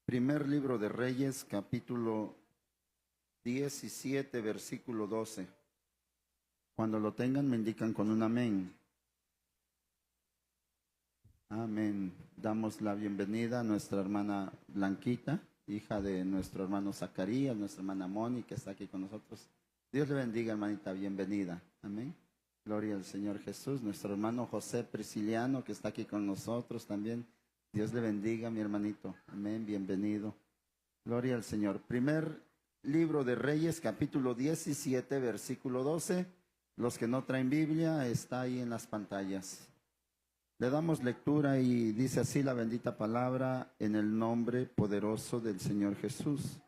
Primer libro de Reyes, capítulo 17, versículo 12. Cuando lo tengan, me indican con un amén. Amén. Damos la bienvenida a nuestra hermana Blanquita, hija de nuestro hermano Zacarías, nuestra hermana Moni, que está aquí con nosotros. Dios le bendiga, hermanita, bienvenida. Amén. Gloria al Señor Jesús. Nuestro hermano José Prisciliano, que está aquí con nosotros también. Dios le bendiga, mi hermanito. Amén, bienvenido. Gloria al Señor. Primer libro de Reyes, capítulo 17, versículo 12. Los que no traen Biblia, está ahí en las pantallas. Le damos lectura y dice así la bendita palabra en el nombre poderoso del Señor Jesús.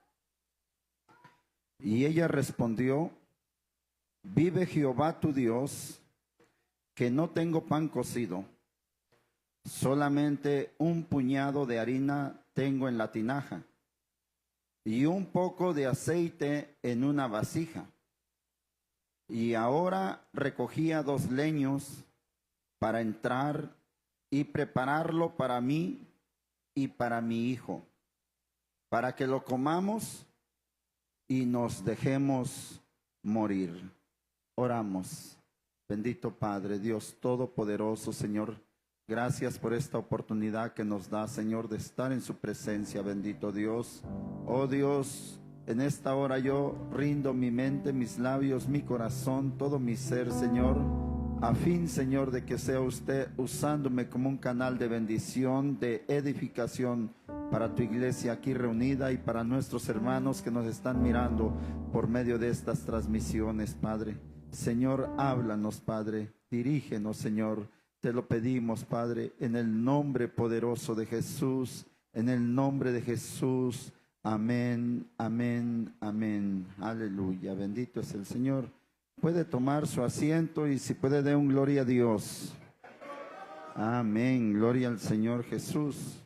Y ella respondió: vive Jehová tu Dios, que no tengo pan cocido, solamente un puñado de harina tengo en la tinaja y un poco de aceite en una vasija. Y ahora recogía 2 leños para entrar y prepararlo para mí y para mi hijo, para que lo comamos y nos dejemos morir. Oramos. Bendito Padre, Dios Todopoderoso, Señor, gracias por esta oportunidad que nos da, Señor, de estar en su presencia, bendito Dios. Oh Dios, en esta hora yo rindo mi mente, mis labios, mi corazón, todo mi ser, Señor, a fin, Señor, de que sea usted usándome como un canal de bendición, de edificación para tu iglesia aquí reunida y para nuestros hermanos que nos están mirando por medio de estas transmisiones, Padre. Señor, háblanos, Padre, dirígenos, Señor. Te lo pedimos, Padre, en el nombre poderoso de Jesús, en el nombre de Jesús. Amén, amén, amén. Aleluya, bendito es el Señor. Puede tomar su asiento y si puede dé un gloria a Dios. Amén, gloria al Señor Jesús.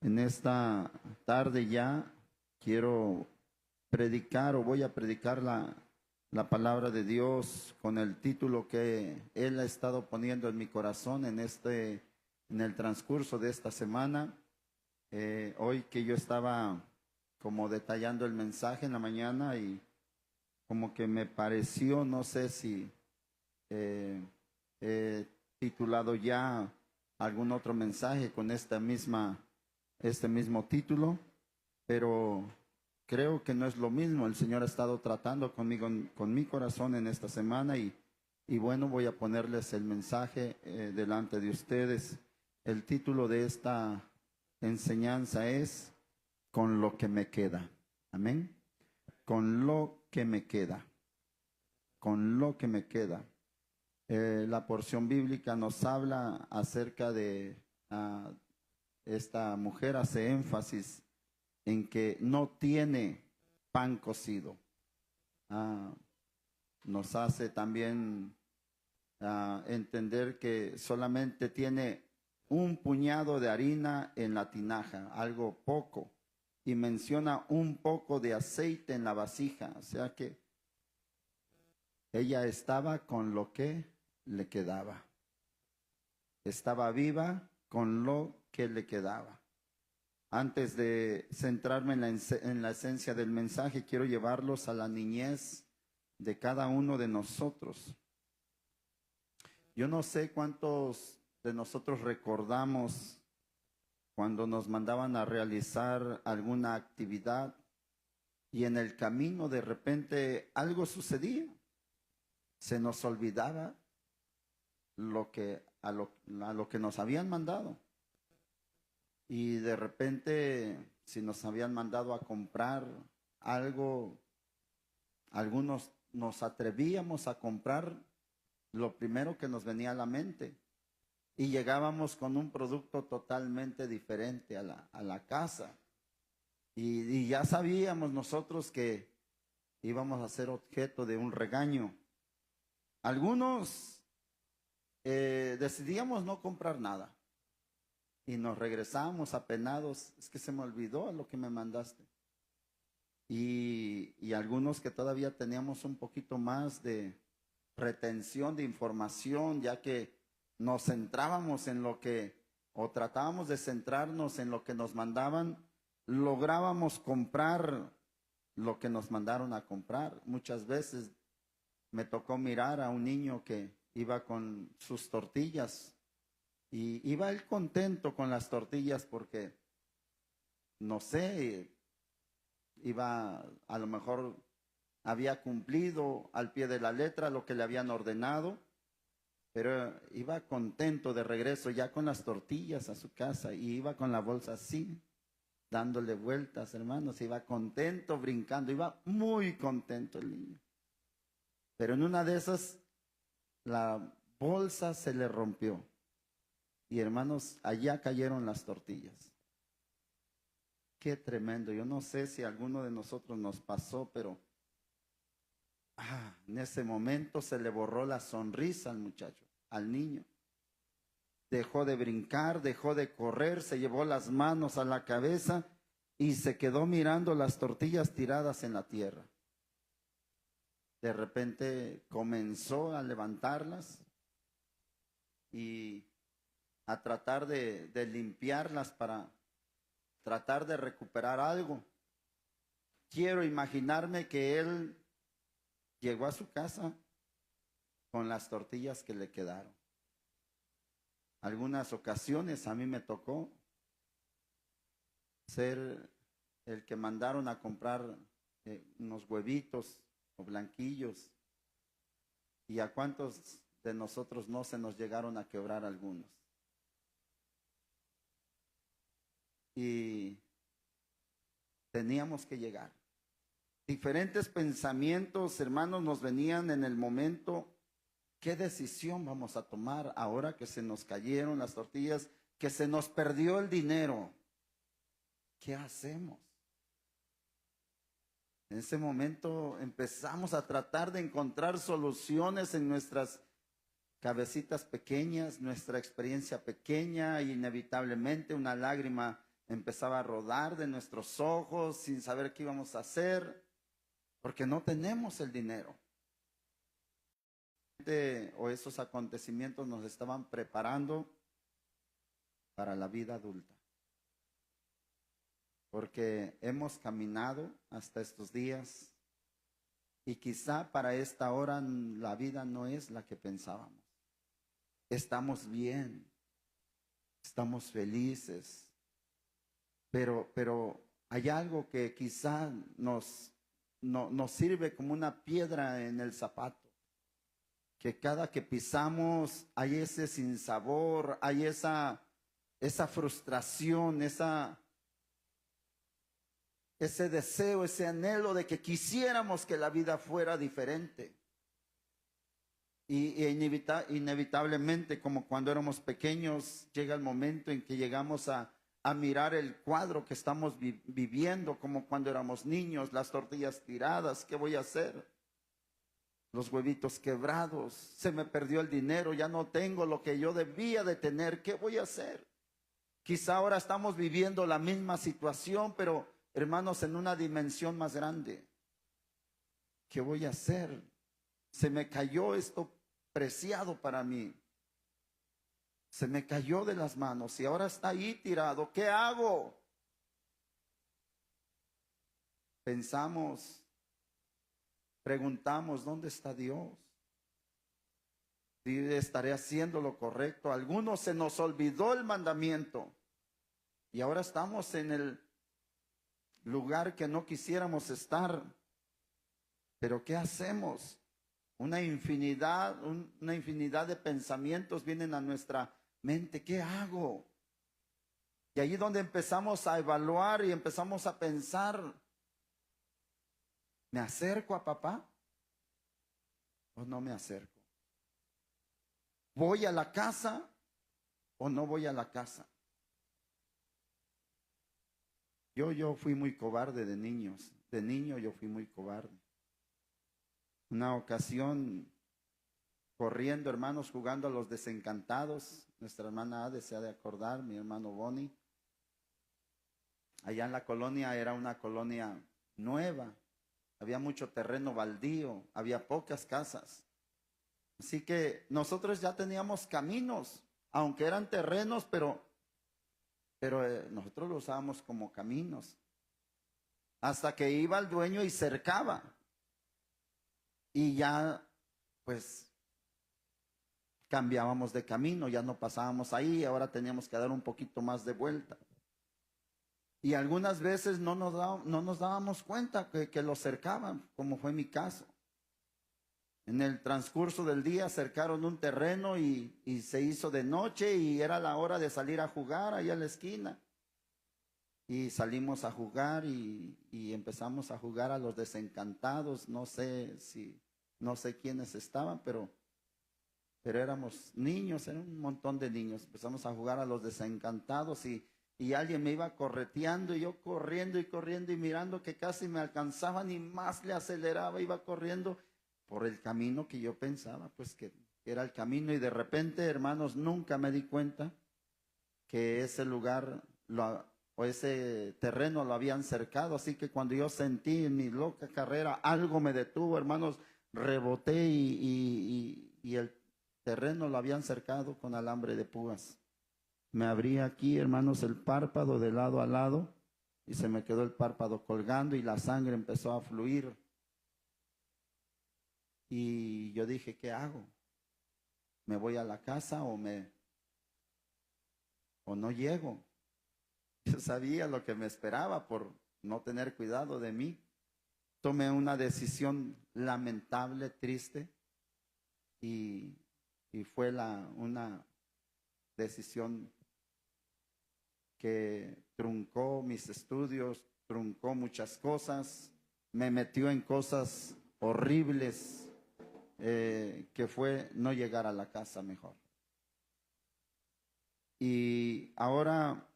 En esta tarde ya quiero predicar o voy a predicar la palabra de Dios con el título que Él ha estado poniendo en mi corazón en el transcurso de esta semana. Hoy que yo estaba como detallando el mensaje en la mañana y como que me pareció, no sé si he titulado ya algún otro mensaje con este mismo título, pero creo que no es lo mismo. El Señor ha estado tratando conmigo, con mi corazón en esta semana y bueno, voy a ponerles el mensaje delante de ustedes. El título de esta enseñanza es Con lo que me queda. Amén. Con lo que me queda. Con lo que me queda. La porción bíblica nos habla acerca de esta mujer, hace énfasis en que no tiene pan cocido. Nos hace también entender que solamente tiene un puñado de harina en la tinaja, algo poco, y menciona un poco de aceite en la vasija, o sea que ella estaba con lo que le quedaba. Estaba viva con lo que le quedaba. Antes de centrarme en la esencia del mensaje, quiero llevarlos a la niñez de cada uno de nosotros. Yo no sé cuántos de nosotros recordamos cuando nos mandaban a realizar alguna actividad y en el camino de repente algo sucedía. Se nos olvidaba a lo que nos habían mandado. Y de repente, si nos habían mandado a comprar algo, algunos nos atrevíamos a comprar lo primero que nos venía a la mente. Y llegábamos con un producto totalmente diferente a la casa. Y ya sabíamos nosotros que íbamos a ser objeto de un regaño. Algunos decidíamos no comprar nada. Y nos regresamos apenados, es que se me olvidó lo que me mandaste. Y algunos que todavía teníamos un poquito más de retención de información, ya que nos centrábamos en lo que, o tratábamos de centrarnos en lo que nos mandaban, lográbamos comprar lo que nos mandaron a comprar. Muchas veces me tocó mirar a un niño que iba con sus tortillas y iba él contento con las tortillas porque, no sé, iba, a lo mejor había cumplido al pie de la letra lo que le habían ordenado, pero iba contento de regreso ya con las tortillas a su casa y iba con la bolsa así, dándole vueltas, hermanos, iba contento, brincando, iba muy contento el niño. Pero en una de esas, la bolsa se le rompió. Y hermanos, allá cayeron las tortillas. Qué tremendo. Yo no sé si a alguno de nosotros nos pasó, pero en ese momento se le borró la sonrisa al muchacho, al niño. Dejó de brincar, dejó de correr, se llevó las manos a la cabeza y se quedó mirando las tortillas tiradas en la tierra. De repente comenzó a levantarlas y a tratar de limpiarlas para tratar de recuperar algo. Quiero imaginarme que él llegó a su casa con las tortillas que le quedaron. Algunas ocasiones a mí me tocó ser el que mandaron a comprar unos huevitos o blanquillos. ¿Y a cuántos de nosotros no se nos llegaron a quebrar algunos? Y teníamos que llegar. Diferentes pensamientos, hermanos, nos venían en el momento. ¿Qué decisión vamos a tomar ahora que se nos cayeron las tortillas, que se nos perdió el dinero? ¿Qué hacemos? En ese momento empezamos a tratar de encontrar soluciones en nuestras cabecitas pequeñas, nuestra experiencia pequeña, y inevitablemente una lágrima empezaba a rodar de nuestros ojos sin saber qué íbamos a hacer, porque no tenemos el dinero. O esos acontecimientos nos estaban preparando para la vida adulta, porque hemos caminado hasta estos días y quizá para esta hora la vida no es la que pensábamos. Estamos bien, estamos felices, pero hay algo que quizá nos sirve como una piedra en el zapato, que cada que pisamos hay ese sinsabor, hay esa frustración, ese deseo, ese anhelo de que quisiéramos que la vida fuera diferente. Y inevitablemente, como cuando éramos pequeños, llega el momento en que llegamos a mirar el cuadro que estamos viviendo, como cuando éramos niños, las tortillas tiradas, ¿qué voy a hacer? Los huevitos quebrados, se me perdió el dinero, ya no tengo lo que yo debía de tener, ¿qué voy a hacer? Quizá ahora estamos viviendo la misma situación, pero hermanos, en una dimensión más grande. ¿Qué voy a hacer? Se me cayó esto preciado para mí. Se me cayó de las manos y ahora está ahí tirado. ¿Qué hago? Pensamos, preguntamos, ¿dónde está Dios? Si estaré haciendo lo correcto. A algunos se nos olvidó el mandamiento y ahora estamos en el lugar que no quisiéramos estar. Pero ¿qué hacemos? Una infinidad de pensamientos vienen a nuestra mente. ¿Qué hago? Y allí donde empezamos a evaluar y empezamos a pensar, ¿me acerco a papá o no me acerco? ¿Voy a la casa o no voy a la casa? Yo fui muy cobarde de niños. De niño yo fui muy cobarde. Una ocasión, corriendo, hermanos, jugando a los desencantados, nuestra hermana Ade se ha de acordar, mi hermano Bonnie. Allá en la colonia era una colonia nueva, había mucho terreno baldío, había pocas casas. Así que nosotros ya teníamos caminos, aunque eran terrenos, pero pero nosotros lo usábamos como caminos. Hasta que iba el dueño y cercaba. Y ya, pues, cambiábamos de camino, ya no pasábamos ahí, ahora teníamos que dar un poquito más de vuelta. Y algunas veces no nos dábamos cuenta que lo cercaban, como fue mi caso. En el transcurso del día cercaron un terreno y se hizo de noche y era la hora de salir a jugar ahí a la esquina. Y salimos a jugar y empezamos a jugar a los desencantados. No sé quiénes estaban, pero éramos niños, era un montón de niños. Empezamos a jugar a los desencantados y alguien me iba correteando y yo corriendo y corriendo y mirando que casi me alcanzaban y más le aceleraba, iba corriendo por el camino que yo pensaba, pues que era el camino. Y de repente, hermanos, nunca me di cuenta que ese lugar o ese terreno lo habían cercado. Así que cuando yo sentí en mi loca carrera algo me detuvo, hermanos, reboté y el terreno lo habían cercado con alambre de púas. Me abrí aquí, hermanos, el párpado de lado a lado y se me quedó el párpado colgando y la sangre empezó a fluir. Y yo dije, ¿qué hago? ¿Me voy a la casa o no llego? Yo sabía lo que me esperaba por no tener cuidado de mí. Tomé una decisión lamentable, triste, y fue una decisión que truncó mis estudios, truncó muchas cosas, me metió en cosas horribles, que fue no llegar a la casa mejor. Y ahora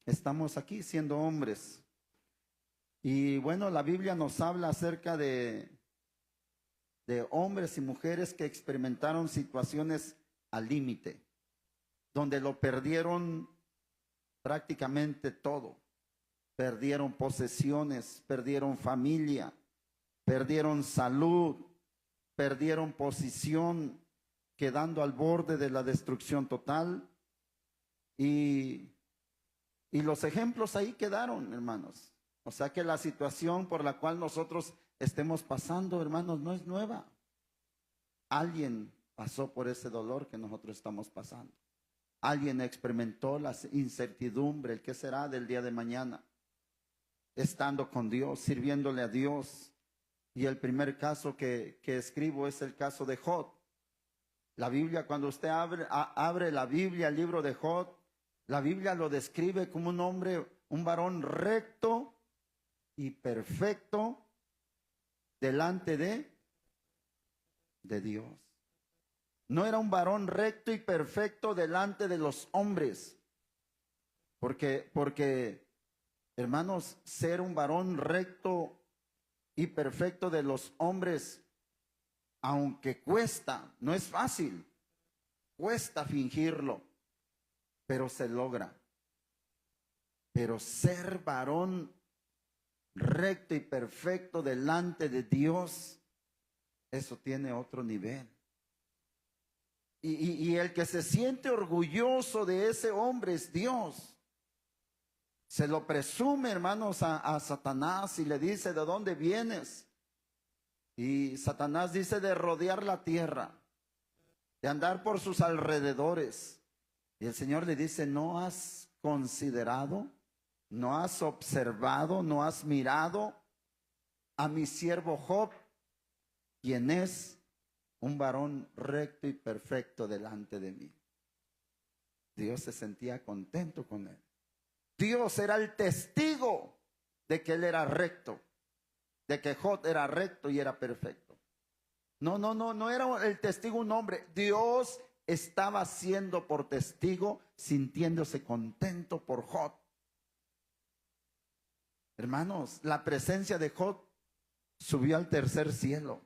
estamos aquí siendo hombres. Y bueno, la Biblia nos habla acerca de hombres y mujeres que experimentaron situaciones al límite, donde lo perdieron prácticamente todo. Perdieron posesiones, perdieron familia, perdieron salud, perdieron posición, quedando al borde de la destrucción total. Y los ejemplos ahí quedaron, hermanos. O sea que la situación por la cual nosotros estemos pasando, hermanos, no es nueva. Alguien pasó por ese dolor que nosotros estamos pasando. Alguien experimentó la incertidumbre, el qué será del día de mañana, estando con Dios, sirviéndole a Dios. Y el primer caso que escribo es el caso de Job. La Biblia, cuando usted abre la Biblia, el libro de Job, la Biblia lo describe como un hombre, un varón recto y perfecto delante de Dios. No era un varón recto y perfecto delante de los hombres. Porque, hermanos, ser un varón recto y perfecto de los hombres, aunque cuesta, no es fácil, cuesta fingirlo, pero se logra. Pero ser varón recto y perfecto delante de Dios, eso tiene otro nivel. Y el que se siente orgulloso de ese hombre es Dios. Se lo presume, hermanos, a Satanás y le dice, ¿de dónde vienes? Y Satanás dice de rodear la tierra, de andar por sus alrededores. Y el Señor le dice, ¿no has considerado, no has observado, no has mirado a mi siervo Job, quien es un varón recto y perfecto delante de mí? Dios se sentía contento con él. Dios era el testigo de que él era recto, de que Job era recto y era perfecto. No era el testigo un hombre. Dios estaba siendo por testigo, sintiéndose contento por Job. Hermanos, la presencia de Job subió al tercer cielo.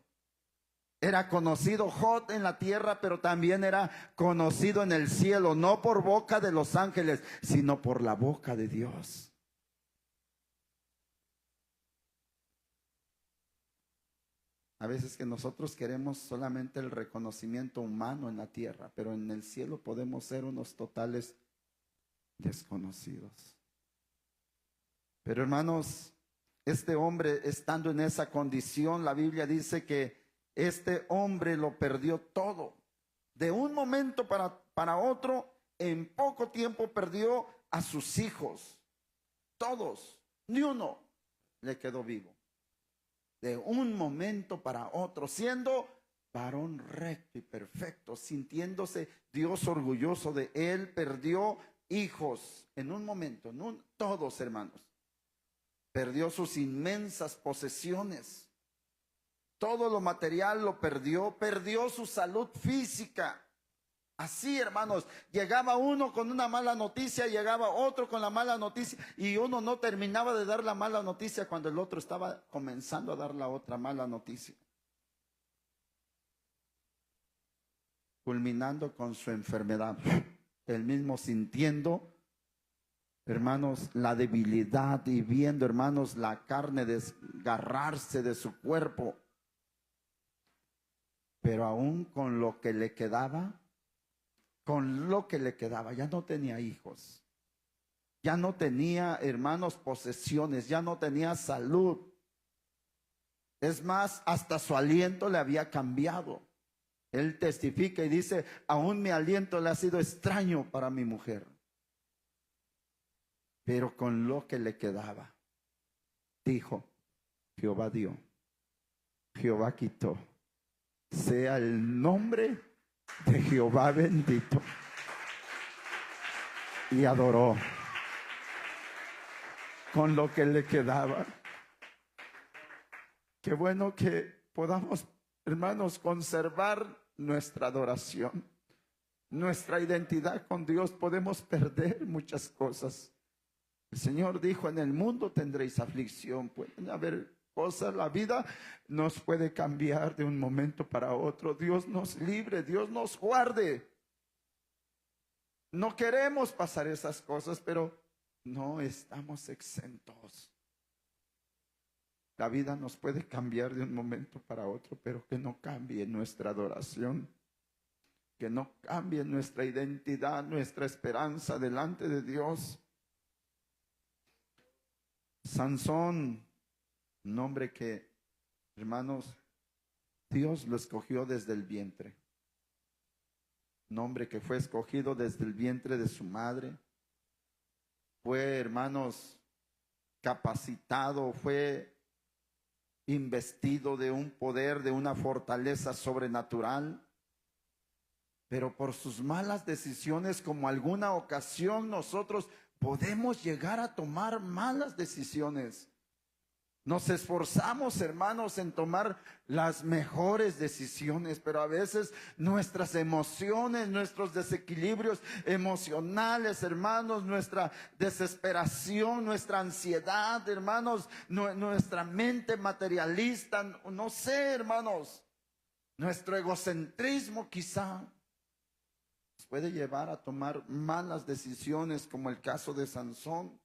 Era conocido Job en la tierra, pero también era conocido en el cielo, no por boca de los ángeles, sino por la boca de Dios. A veces que nosotros queremos solamente el reconocimiento humano en la tierra, pero en el cielo podemos ser unos totales desconocidos. Pero hermanos, este hombre estando en esa condición, la Biblia dice que este hombre lo perdió todo. De un momento para otro, en poco tiempo perdió a sus hijos. Todos, ni uno le quedó vivo. De un momento para otro, siendo varón recto y perfecto, sintiéndose Dios orgulloso de él, perdió hijos en un momento, todos hermanos. Perdió sus inmensas posesiones. Todo lo material lo perdió, perdió su salud física. Así, hermanos, llegaba uno con una mala noticia, llegaba otro con la mala noticia, y uno no terminaba de dar la mala noticia cuando el otro estaba comenzando a dar la otra mala noticia. Culminando con su enfermedad, él mismo sintiendo, hermanos, la debilidad y viendo, hermanos, la carne desgarrarse de su cuerpo. Pero aún con lo que le quedaba, ya no tenía hijos, ya no tenía, hermanos, posesiones, ya no tenía salud. Es más, hasta su aliento le había cambiado. Él testifica y dice, aún mi aliento le ha sido extraño para mi mujer. Pero con lo que le quedaba, dijo, Jehová dio, Jehová quitó, sea el nombre de Jehová bendito. Y adoró con lo que le quedaba. Qué bueno que podamos, hermanos, conservar nuestra adoración, nuestra identidad con Dios. Podemos perder muchas cosas. El Señor dijo, en el mundo tendréis aflicción. Pueden haber cosas, la vida nos puede cambiar de un momento para otro. Dios nos libre, Dios nos guarde. No queremos pasar esas cosas, pero no estamos exentos. La vida nos puede cambiar de un momento para otro, pero que no cambie nuestra adoración, que no cambie nuestra identidad, nuestra esperanza delante de Dios. Sansón, un hombre que, hermanos, Dios lo escogió desde el vientre. Un hombre que fue escogido desde el vientre de su madre. Fue, hermanos, capacitado, fue investido de un poder, de una fortaleza sobrenatural. Pero por sus malas decisiones, como alguna ocasión nosotros podemos llegar a tomar malas decisiones. Nos esforzamos, hermanos, en tomar las mejores decisiones, pero a veces nuestras emociones, nuestros desequilibrios emocionales, hermanos, nuestra desesperación, nuestra ansiedad, hermanos, nuestra mente materialista, no sé, hermanos, nuestro egocentrismo quizá nos puede llevar a tomar malas decisiones, como el caso de Sansón.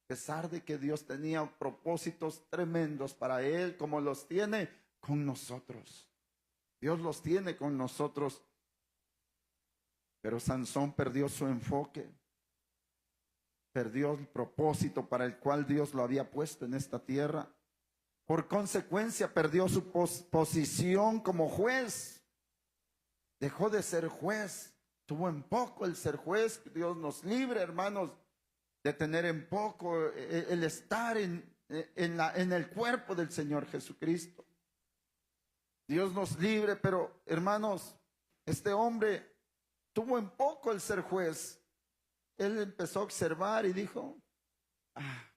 A pesar de que Dios tenía propósitos tremendos para él, como los tiene con nosotros. Dios los tiene con nosotros. Pero Sansón perdió su enfoque. Perdió el propósito para el cual Dios lo había puesto en esta tierra. Por consecuencia, perdió su posición como juez. Dejó de ser juez. Tuvo en poco el ser juez. Dios nos libre, hermanos, de tener en poco el estar en el cuerpo del Señor Jesucristo. Dios nos libre, pero hermanos, este hombre tuvo en poco el ser juez. Él empezó a observar y dijo,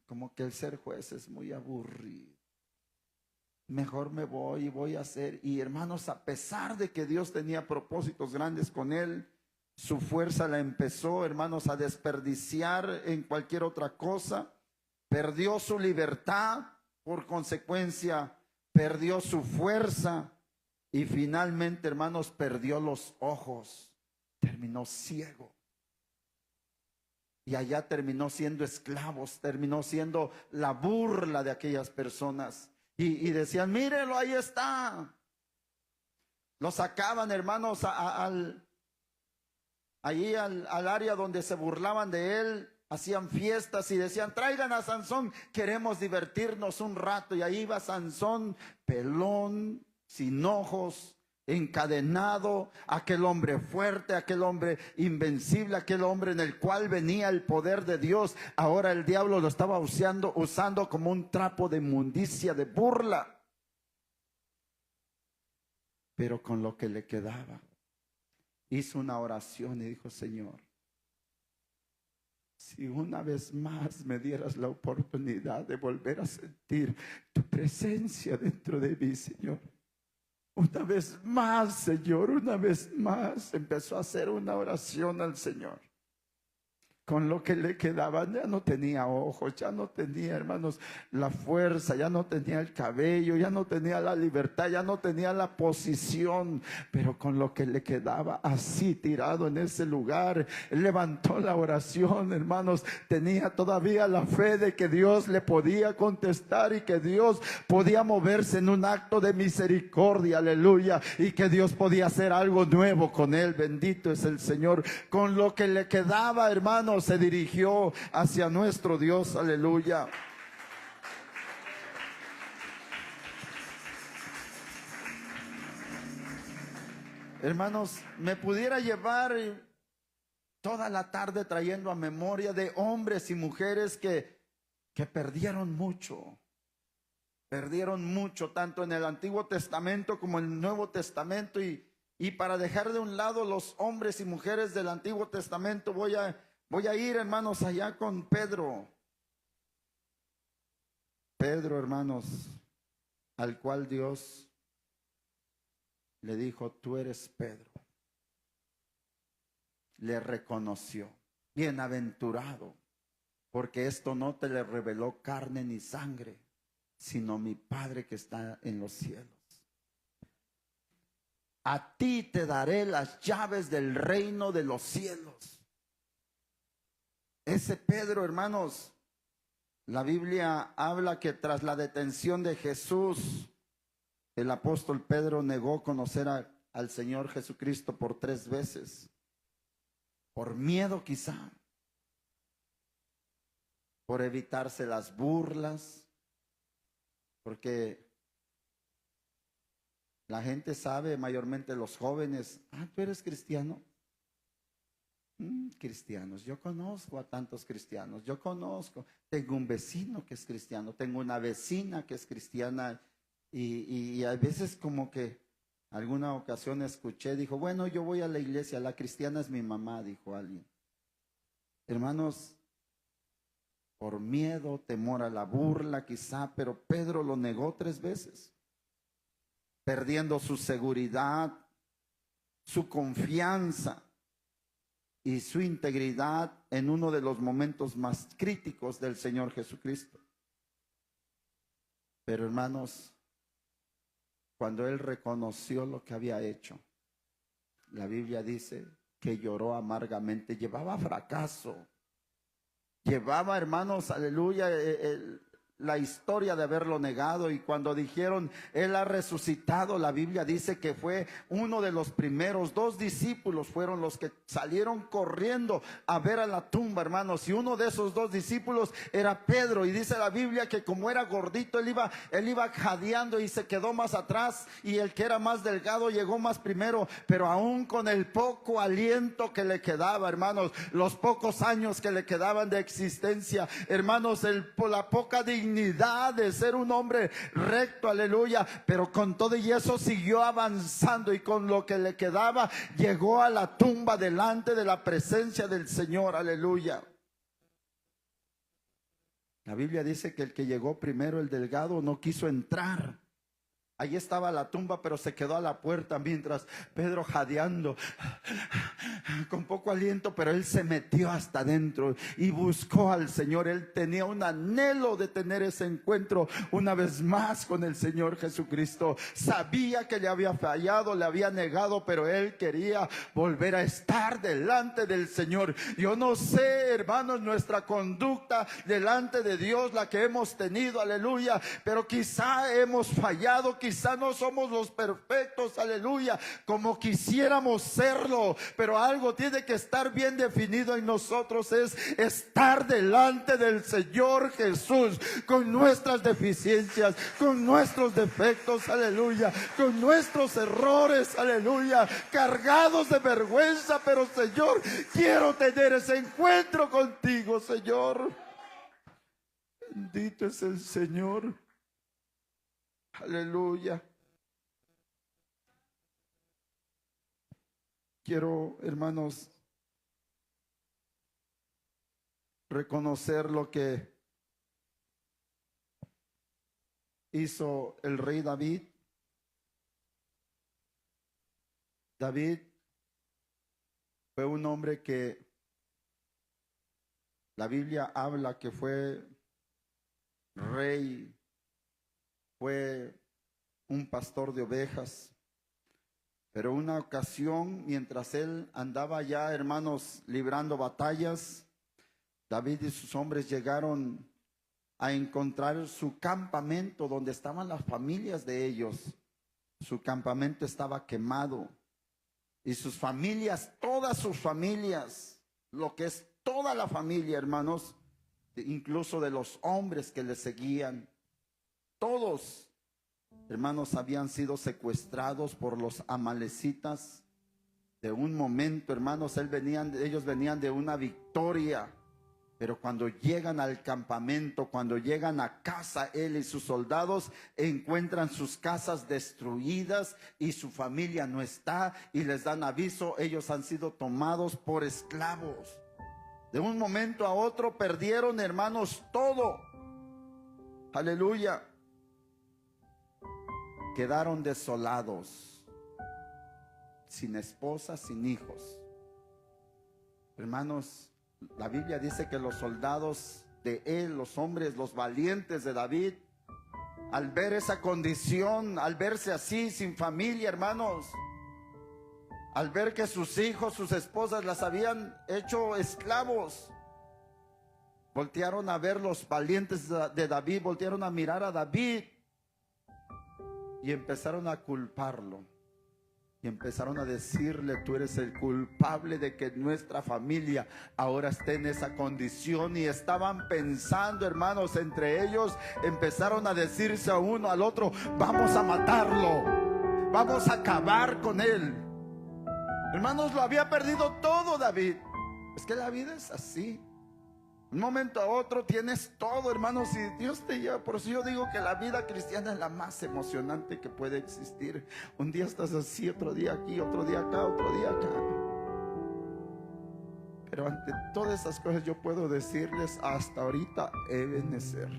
como que el ser juez es muy aburrido. Mejor me voy y voy a hacer. Y hermanos, a pesar de que Dios tenía propósitos grandes con él, su fuerza la empezó, hermanos, a desperdiciar en cualquier otra cosa. Perdió su libertad, por consecuencia, perdió su fuerza y finalmente, hermanos, perdió los ojos. Terminó ciego. Y allá terminó siendo esclavos, terminó siendo la burla de aquellas personas. Y decían, mírenlo, ahí está. Lo sacaban, hermanos, allí al área donde se burlaban de él. Hacían fiestas y decían: traigan a Sansón, queremos divertirnos un rato. Y ahí iba Sansón, pelón, sin ojos, encadenado, aquel hombre fuerte, aquel hombre invencible, aquel hombre en el cual venía el poder de Dios. Ahora el diablo lo estaba usando como un trapo de inmundicia, de burla. Pero con lo que le quedaba, hizo una oración y dijo: Señor, si una vez más me dieras la oportunidad de volver a sentir tu presencia dentro de mí, Señor. Una vez más, Señor, una vez más. Empezó a hacer una oración al Señor. Con lo que le quedaba, ya no tenía ojos, ya no tenía, hermanos, la fuerza, ya no tenía el cabello, ya no tenía la libertad, ya no tenía la posición, pero con lo que le quedaba, así tirado en ese lugar, él levantó la oración, hermanos. Tenía todavía la fe de que Dios le podía contestar y que Dios podía moverse en un acto de misericordia, aleluya, y que Dios podía hacer algo nuevo con él. Bendito es el Señor. Con lo que le quedaba, hermanos, se dirigió hacia nuestro Dios, aleluya. Hermanos, me pudiera llevar toda la tarde trayendo a memoria de hombres y mujeres que perdieron mucho. Perdieron mucho, tanto en el Antiguo Testamento como en el Nuevo Testamento. Y para dejar de un lado los hombres y mujeres del Antiguo Testamento, voy a ir, hermanos, allá con Pedro. Pedro, hermanos, al cual Dios le dijo: tú eres Pedro. Le reconoció: bienaventurado, porque esto no te le reveló carne ni sangre, sino mi Padre que está en los cielos. A ti te daré las llaves del reino de los cielos. Ese Pedro, hermanos, la Biblia habla que tras la detención de Jesús, el apóstol Pedro negó conocer al Señor Jesucristo por 3 veces. Por miedo quizá, por evitarse las burlas, porque la gente sabe, mayormente los jóvenes: ¿tú eres cristiano? Cristianos, yo conozco a tantos cristianos, tengo un vecino que es cristiano, tengo una vecina que es cristiana, y a veces como que alguna ocasión escuché, dijo: bueno, yo voy a la iglesia, la cristiana es mi mamá, dijo alguien. Hermanos, por miedo, temor a la burla quizá, pero Pedro lo negó 3 veces, perdiendo su seguridad, su confianza y su integridad en uno de los momentos más críticos del Señor Jesucristo. Pero, hermanos, cuando él reconoció lo que había hecho, la Biblia dice que lloró amargamente. Llevaba fracaso, llevaba, hermanos, aleluya, la historia de haberlo negado. Y cuando dijeron: él ha resucitado, la Biblia dice que fue uno de los primeros. 2 discípulos fueron los que salieron corriendo a ver a la tumba, hermanos, y uno de esos 2 discípulos era Pedro. Y dice la Biblia que como era gordito, él iba jadeando y se quedó más atrás, y el que era más delgado llegó más primero. Pero aún con el poco aliento que le quedaba, hermanos, los pocos años que le quedaban de existencia, hermanos, la poca dignidad de ser un hombre recto, aleluya, pero con todo y eso siguió avanzando, y con lo que le quedaba llegó a la tumba delante de la presencia del Señor, aleluya. La Biblia dice que el que llegó primero, el delgado, no quiso entrar. Allí estaba la tumba, pero se quedó a la puerta, mientras Pedro, jadeando, con poco aliento, pero él se metió hasta adentro y buscó al Señor. Él tenía un anhelo de tener ese encuentro una vez más con el Señor Jesucristo. Sabía que le había fallado, le había negado, pero él quería volver a estar delante del Señor. Yo no sé, hermanos, nuestra conducta delante de Dios, la que hemos tenido, aleluya, pero quizá hemos fallado, quizá quizá no somos los perfectos, aleluya, como quisiéramos serlo, pero algo tiene que estar bien definido en nosotros, es estar delante del Señor Jesús con nuestras deficiencias, con nuestros defectos, aleluya, con nuestros errores, aleluya, cargados de vergüenza, pero Señor, quiero tener ese encuentro contigo, Señor. Bendito es el Señor. Aleluya. Quiero, hermanos, reconocer lo que hizo el rey David. David fue un hombre que la Biblia habla que fue rey, fue un pastor de ovejas, pero una ocasión, mientras él andaba ya, hermanos, librando batallas, David y sus hombres llegaron a encontrar su campamento donde estaban las familias de ellos. Su campamento estaba quemado y sus familias, todas sus familias, lo que es toda la familia, hermanos, incluso de los hombres que le seguían, todos, hermanos, habían sido secuestrados por los amalecitas. De un momento, hermanos, ellos venían de una victoria, pero cuando llegan al campamento, cuando llegan a casa, él y sus soldados encuentran sus casas destruidas y su familia no está, y les dan aviso, ellos han sido tomados por esclavos. De un momento a otro perdieron, hermanos, todo. Aleluya. Quedaron desolados, sin esposa, sin hijos. Hermanos, la Biblia dice que los soldados de él, los hombres, los valientes de David, al ver esa condición, al verse así, sin familia, hermanos, al ver que sus hijos, sus esposas las habían hecho esclavos, voltearon a ver los valientes de David, voltearon a mirar a David y empezaron a culparlo. Y empezaron a decirle: tú eres el culpable de que nuestra familia ahora esté en esa condición. Y estaban pensando, hermanos, entre ellos empezaron a decirse a uno al otro: vamos a matarlo, vamos a acabar con él. Hermanos, lo había perdido todo David. Es que la vida es así. Un momento a otro tienes todo, hermanos, y Dios te lleva. Por eso yo digo que la vida cristiana es la más emocionante que puede existir. Un día estás así, otro día aquí, otro día acá, otro día acá. Pero ante todas esas cosas yo puedo decirles: hasta ahorita Ebenezer.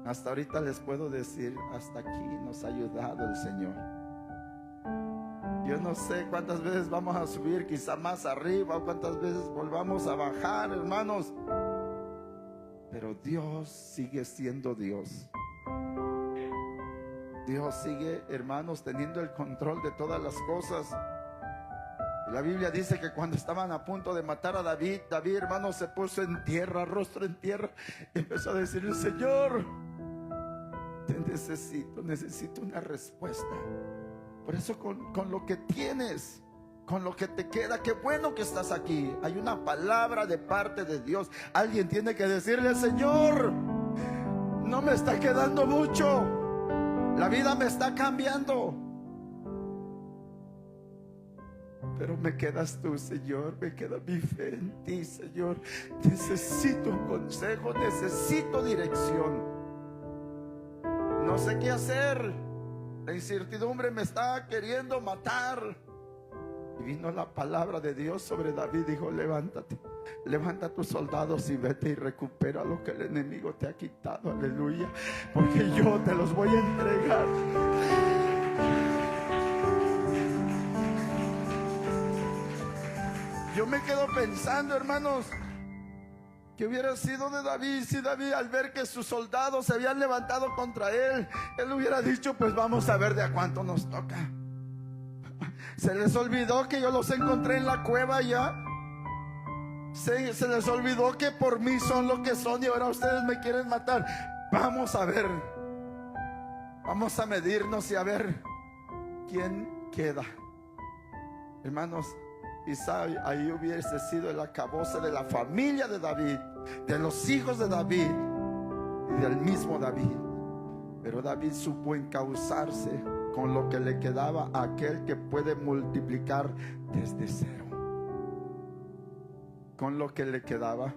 Hasta ahorita les puedo decir: hasta aquí nos ha ayudado el Señor. Yo no sé cuántas veces vamos a subir, quizá más arriba, o cuántas veces volvamos a bajar, hermanos. Pero Dios sigue siendo Dios. Dios sigue, hermanos, teniendo el control de todas las cosas. Y la Biblia dice que cuando estaban a punto de matar a David, hermanos, se puso en tierra, rostro en tierra, y empezó a decirle: Señor, te necesito una respuesta. Por eso con lo que tienes, con lo que te queda, qué bueno que estás aquí. Hay una palabra de parte de Dios. Alguien tiene que decirle: Señor, no me está quedando mucho, la vida me está cambiando, pero me quedas tú, Señor, me queda mi fe en ti, Señor. Necesito un consejo, necesito dirección. No sé qué hacer. La incertidumbre me está queriendo matar. Y vino la palabra de Dios sobre David. Dijo: levántate, levanta a tus soldados y vete y recupera lo que el enemigo te ha quitado. Aleluya. Porque yo te los voy a entregar. Yo me quedo pensando, hermanos, que hubiera sido de David si David, al ver que sus soldados se habían levantado contra él, él hubiera dicho: pues vamos a ver de a cuánto nos toca. Se les olvidó que yo los encontré en la cueva ya. Se les olvidó que por mí son lo que son y ahora ustedes me quieren matar. Vamos a ver. Vamos a medirnos y a ver quién queda. Hermanos, quizá ahí hubiese sido el acabose de la familia de David, de los hijos de David y del mismo David. Pero David supo encauzarse con lo que le quedaba a aquel que puede multiplicar desde cero. Con lo que le quedaba.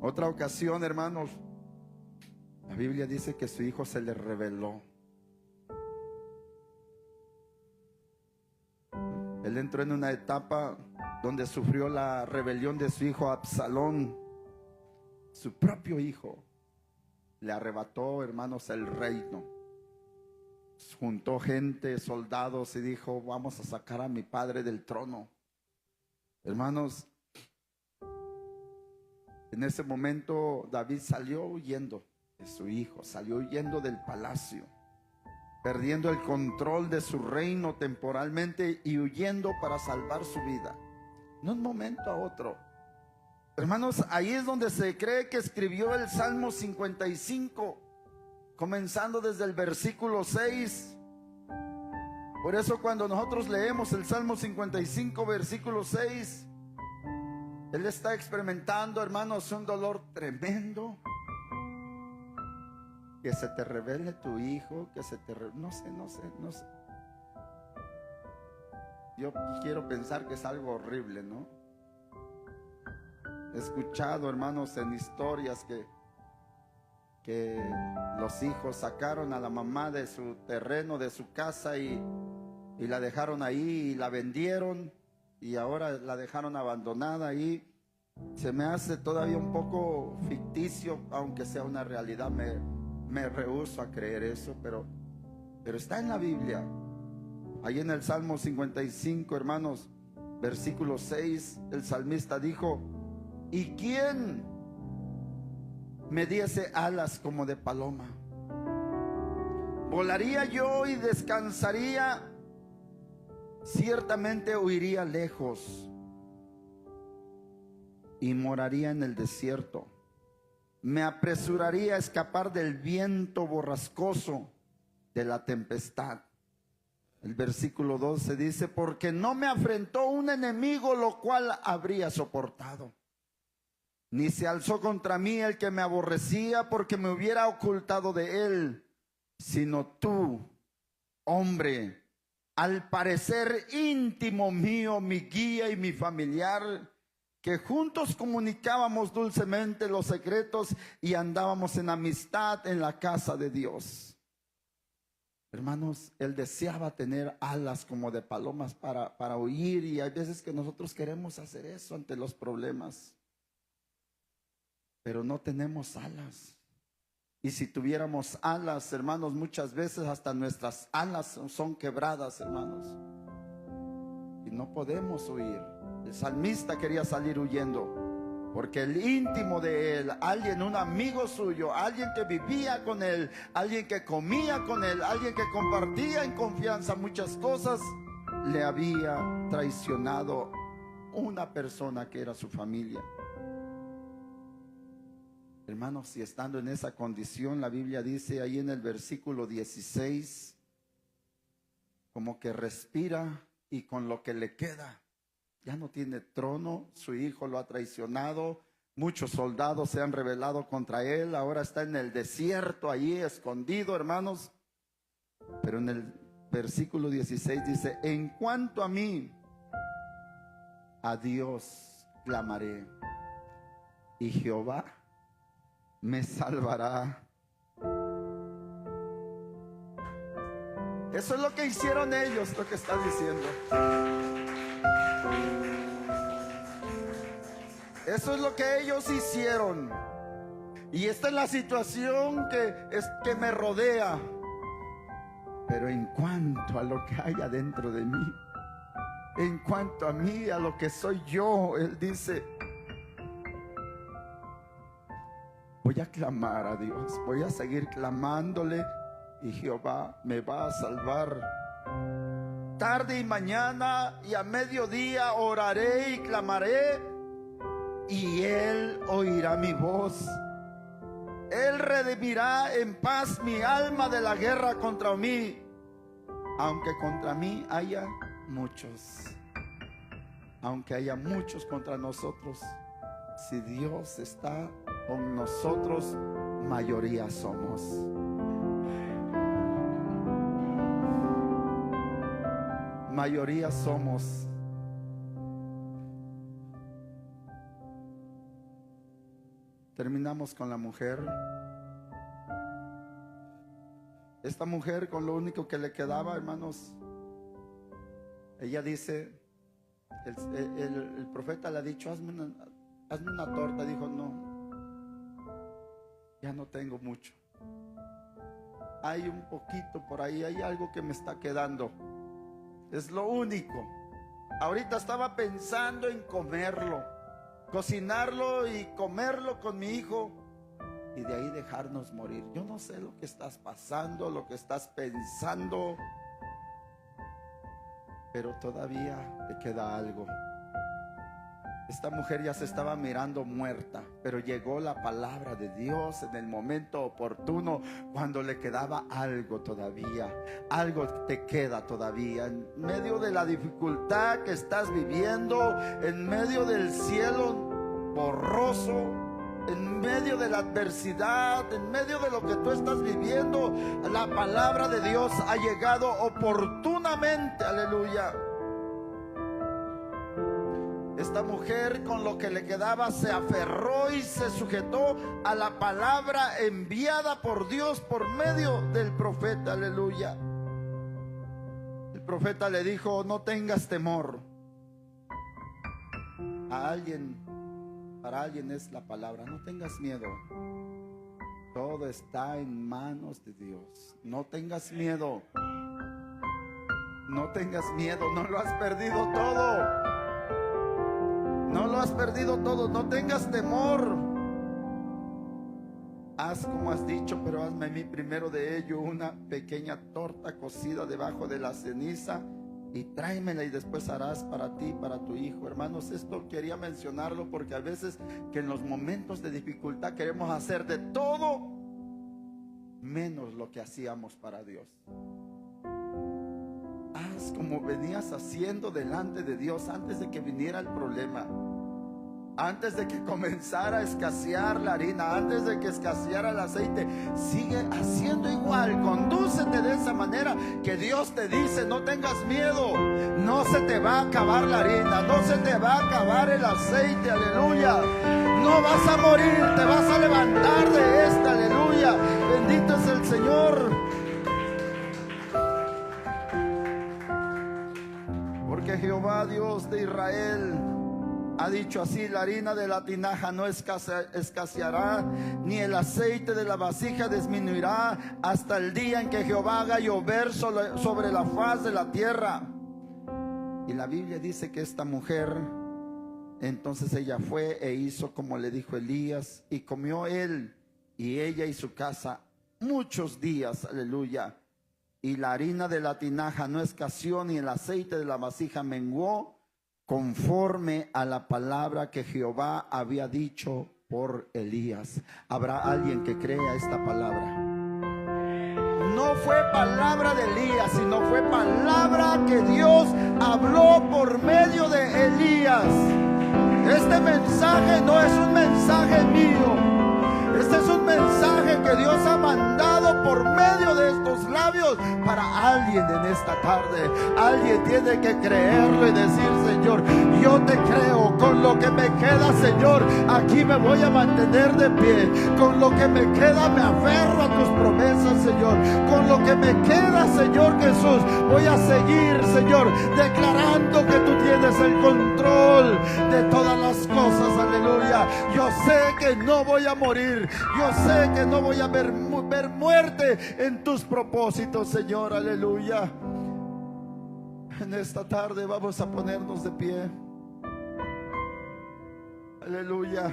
Otra ocasión, hermanos, la Biblia dice que su hijo se le rebeló. Él entró en una etapa donde sufrió la rebelión de su hijo Absalón. Su propio hijo le arrebató, hermanos, el reino. Juntó gente, soldados, y dijo: vamos a sacar a mi padre del trono. Hermanos, en ese momento David salió huyendo de su hijo, salió huyendo del palacio, perdiendo el control de su reino temporalmente y huyendo para salvar su vida. De un momento a otro. Hermanos, ahí es donde se cree que escribió el Salmo 55, comenzando desde el versículo 6. Por eso cuando nosotros leemos el Salmo 55, versículo 6, él está experimentando, hermanos, un dolor tremendo. Que se te revele tu hijo, que se te... No sé. Yo quiero pensar que es algo horrible, ¿no? He escuchado, hermanos, en historias que los hijos sacaron a la mamá de su terreno, de su casa, y la dejaron ahí y la vendieron, y ahora la dejaron abandonada ahí. Se me hace todavía un poco ficticio, aunque sea una realidad. Me rehúso a creer eso, pero está en la Biblia. Ahí en el Salmo 55, hermanos, versículo 6, el salmista dijo: ¿y quién me diese alas como de paloma? Volaría yo y descansaría, ciertamente huiría lejos y moraría en el desierto. Me apresuraría a escapar del viento borrascoso, de la tempestad. El versículo 12 dice: porque no me afrentó un enemigo, lo cual habría soportado. Ni se alzó contra mí el que me aborrecía, porque me hubiera ocultado de él. Sino tú, hombre, al parecer íntimo mío, mi guía y mi familiar, que juntos comunicábamos dulcemente los secretos y andábamos en amistad en la casa de Dios. Hermanos, él deseaba tener alas como de palomas para huir, y hay veces que nosotros queremos hacer eso ante los problemas, pero no tenemos alas. Y si tuviéramos alas, hermanos, muchas veces hasta nuestras alas son quebradas, hermanos, y no podemos huir. El salmista quería salir huyendo, porque el íntimo de él, alguien, un amigo suyo, alguien que vivía con él, alguien que comía con él, alguien que compartía en confianza muchas cosas, le había traicionado. Una persona que era su familia. Hermanos, y estando en esa condición, la Biblia dice ahí en el versículo 16, como que respira, y con lo que le queda, ya no tiene trono, su hijo lo ha traicionado, muchos soldados se han rebelado contra él, ahora está en el desierto allí escondido, hermanos. Pero en el versículo 16 dice: en cuanto a mí, a Dios clamaré, y Jehová me salvará. Eso es lo que hicieron ellos, lo que está diciendo. Eso es lo que ellos hicieron. Y esta es la situación que me rodea. Pero en cuanto a lo que hay adentro de mí, en cuanto a mí, a lo que soy yo, él dice: voy a clamar a Dios, voy a seguir clamándole, y Jehová me va a salvar. Tarde y mañana y a mediodía oraré y clamaré, y Él oirá mi voz. Él redimirá en paz mi alma de la guerra contra mí, aunque contra mí haya muchos. Aunque haya muchos contra nosotros, si Dios está con nosotros, mayoría somos. Mayoría somos. Terminamos con la mujer. Esta mujer, con lo único que le quedaba, hermanos, ella dice, el profeta le ha dicho, hazme una torta. Dijo, no, ya no tengo mucho. Hay un poquito por ahí, hay algo que me está quedando. Es lo único. Ahorita estaba pensando en comerlo, cocinarlo y comerlo con mi hijo, y de ahí dejarnos morir. Yo no sé lo que estás pasando, lo que estás pensando, pero todavía te queda algo. Esta mujer ya se estaba mirando muerta, pero llegó la palabra de Dios en el momento oportuno, cuando le quedaba algo todavía. Algo te queda todavía en medio de la dificultad que estás viviendo, en medio del cielo borroso, en medio de la adversidad, en medio de lo que tú estás viviendo. La palabra de Dios ha llegado oportunamente. Aleluya. Esta mujer, con lo que le quedaba, se aferró y se sujetó a la palabra enviada por Dios por medio del profeta. Aleluya. El profeta le dijo, no tengas temor. Para alguien es la palabra, no tengas miedo. Todo está en manos de Dios. No tengas miedo. No tengas miedo, no lo has perdido todo. No lo has perdido todo, no tengas temor. Haz como has dicho, pero hazme a mí primero de ello una pequeña torta cocida debajo de la ceniza y tráemela, y después harás para ti y para tu hijo. Hermanos, esto quería mencionarlo porque a veces que en los momentos de dificultad queremos hacer de todo menos lo que hacíamos para Dios. Haz como venías haciendo delante de Dios antes de que viniera el problema, antes de que comenzara a escasear la harina, antes de que escaseara el aceite. Sigue haciendo igual, condúcete de esa manera que Dios te dice, no tengas miedo, no se te va a acabar la harina, no se te va a acabar el aceite. Aleluya. No vas a morir, te vas a levantar de esta. Aleluya. Bendito es el Señor. Porque Jehová, Dios de Israel, ha dicho así: la harina de la tinaja no escaseará, ni el aceite de la vasija disminuirá, hasta el día en que Jehová haga llover sobre la faz de la tierra. Y la Biblia dice que esta mujer, entonces ella fue e hizo como le dijo Elías, y comió él y ella y su casa muchos días. Aleluya. Y la harina de la tinaja no escaseó, ni el aceite de la vasija menguó, conforme a la palabra que Jehová había dicho por Elías. ¿Habrá alguien que crea esta palabra? No fue palabra de Elías, sino fue palabra que Dios habló por medio de Elías. Este mensaje no es un mensaje mío. Este es un mensaje que Dios ha mandado por medio de estos labios para alguien en esta tarde. Alguien tiene que creerlo y decir: Señor, yo te creo. Con lo que me queda, Señor, aquí me voy a mantener de pie. Con lo que me queda me aferro a tus promesas, Señor. Con lo que me queda, Señor Jesús, voy a seguir, Señor, declarando que tú tienes el control de todas las cosas. Aleluya. Yo sé que no voy a morir. Yo sé que no voy a ver muerte en tus propósitos, Señor. Aleluya. En esta tarde vamos a ponernos de pie. Aleluya.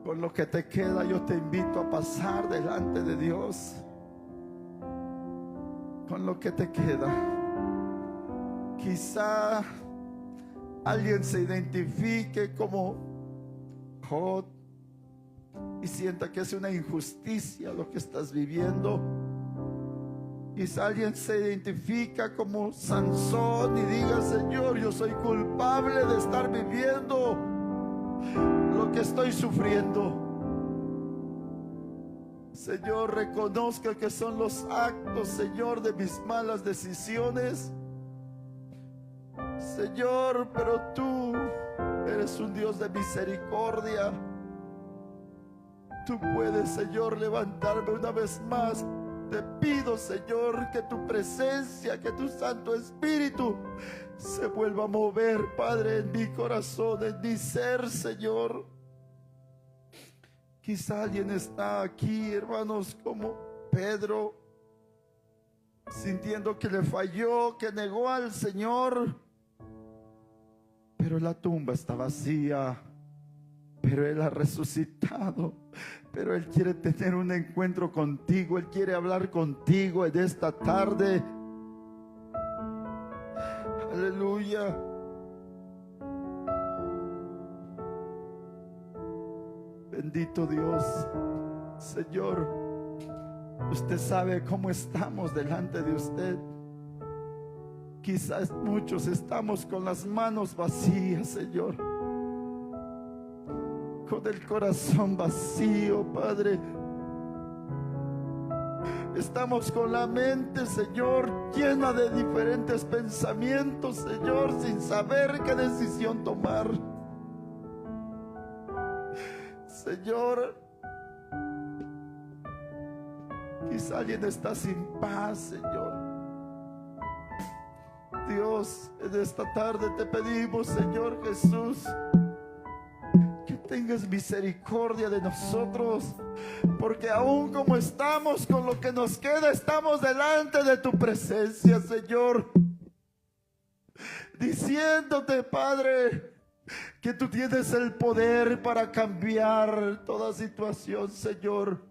Con lo que te queda, yo te invito a pasar delante de Dios. Con lo que te queda. Quizá alguien se identifique como Job, y sienta que es una injusticia lo que estás viviendo. Quizá alguien se identifica como Sansón y diga: Señor, yo soy culpable de estar viviendo lo que estoy sufriendo. Señor, reconozca que son los actos, Señor, de mis malas decisiones. Señor, pero tú eres un Dios de misericordia. Tú puedes, Señor, levantarme una vez más. Te pido, Señor, que tu presencia, que tu Santo Espíritu se vuelva a mover, Padre, en mi corazón, en mi ser, Señor. Quizá alguien está aquí, hermanos, como Pedro, sintiendo que le falló, que negó al Señor, pero la tumba está vacía, pero Él ha resucitado, pero Él quiere tener un encuentro contigo, Él quiere hablar contigo en esta tarde. Aleluya. Bendito Dios. Señor, usted sabe cómo estamos delante de usted. Quizás muchos estamos con las manos vacías, Señor, con el corazón vacío, Padre. Estamos con la mente, Señor, llena de diferentes pensamientos, Señor, sin saber qué decisión tomar. Señor, quizá alguien está sin paz, Señor. Dios, en esta tarde te pedimos, Señor Jesús, que tengas misericordia de nosotros, porque aún como estamos, con lo que nos queda, estamos delante de tu presencia, Señor, diciéndote, Padre, que tú tienes el poder para cambiar toda situación, Señor,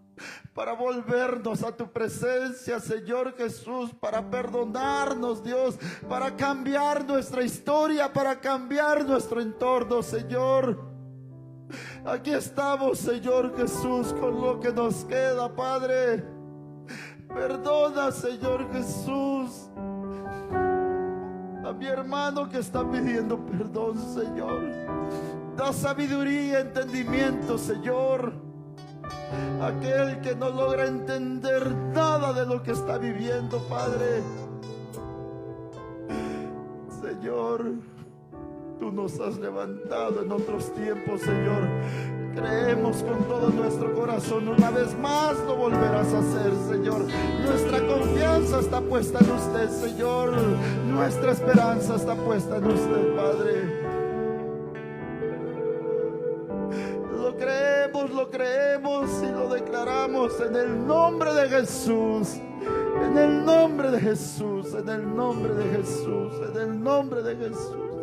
para volvernos a tu presencia, Señor Jesús, para perdonarnos, Dios, para cambiar nuestra historia, para cambiar nuestro entorno, Señor. Aquí estamos, Señor Jesús, con lo que nos queda, Padre. Perdona, Señor Jesús, a mi hermano que está pidiendo perdón, Señor. Da sabiduría, entendimiento, Señor. Aquel que no logra entender nada de lo que está viviendo, Padre. Señor, tú nos has levantado en otros tiempos, Señor. Creemos con todo nuestro corazón, una vez más lo volverás a hacer, Señor. Nuestra confianza está puesta en usted, Señor. Nuestra esperanza está puesta en usted, Padre. Lo creemos y lo declaramos en el nombre de Jesús. En el nombre de Jesús, en el nombre de Jesús, en el nombre de Jesús.